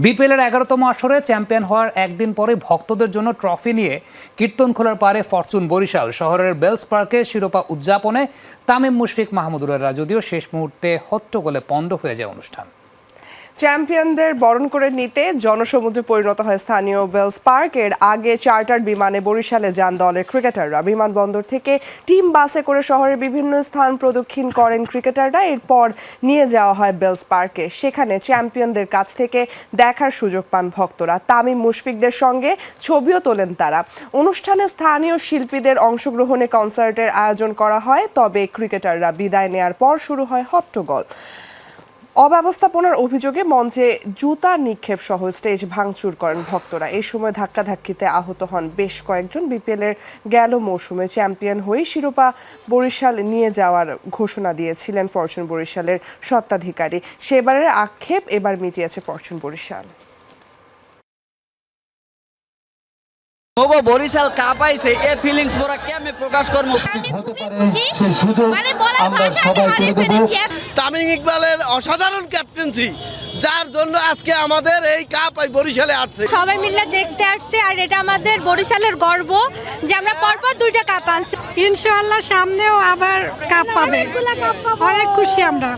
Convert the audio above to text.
বিপিএলের 11তম আসরে চ্যাম্পিয়ন হওয়ার একদিন পরে ভক্তদের জন্য ট্রফি নিয়ে কীর্তনখোলার পারে ফরচুন বরিশাল শহরের বেলস পার্কে শিরোপা উদযাপনে তামিম মুশফিক মাহমুদুরেরা যদিও শেষ মুহূর্তে হট্টগোলে পণ্ড হয়ে যায় অনুষ্ঠান। চ্যাম্পিয়নদের বরণ করে নিতে জনসমুদ্রে পরিণত হয় স্থানীয় বেলস পার্ক। এর আগে চার্টার্ড বিমানে বরিশালে যান দলের ক্রিকেটাররা। বিমানবন্দর থেকে টিম বাসে করে শহরের বিভিন্ন স্থান প্রদক্ষিণ করেন ক্রিকেটাররা। এরপর নিয়ে যাওয়া হয় বেলস পার্কে। সেখানে চ্যাম্পিয়নদের কাছ থেকে দেখার সুযোগ পান ভক্তরা। তামিম মুশফিকদের সঙ্গে ছবিও তোলেন তারা। অনুষ্ঠানে স্থানীয় শিল্পীদের অংশগ্রহণে কনসার্টের আয়োজন করা হয়। তবে ক্রিকেটাররা বিদায় নেয়ার পর শুরু হয় হট্টগোল। অব্যবস্থাপনার অভিযোগে মঞ্চে জুতা নিক্ষেপ সহ স্টেজ ভাঙচুর করেন ভক্তরা। এই সময় ধাক্কাধাক্কিতে আহত হন বেশ কয়েকজন। বিপিএলের গেল মৌসুমে চ্যাম্পিয়ন হয়ে শিরোপা বরিশাল নিয়ে যাওয়ার ঘোষণা দিয়েছিলেন ফরচুন বরিশালের স্বত্বাধিকারী। সেবারের আক্ষেপ এবার মিটিয়েছে ফরচুন বরিশাল। ওগো বরিশাল কাপ আইছে এই ফিলিংস মোরা কেমনে প্রকাশ করব হতে পারে সেই সুযোগ আমরা সবাই করে দেব। তামিম ইকবালের অসাধারণ ক্যাপ্টেন্সি, যার জন্য আজকে আমাদের এই কাপ বরিশালে আসছে। সবাই মিলে দেখতে আসছে, আর এটা আমাদের বরিশালের গর্ব যে আমরা পরপর দুইটা কাপ আনছি। ইনশাআল্লাহ সামনেও আবার কাপ পাবে, অনেক খুশি আমরা।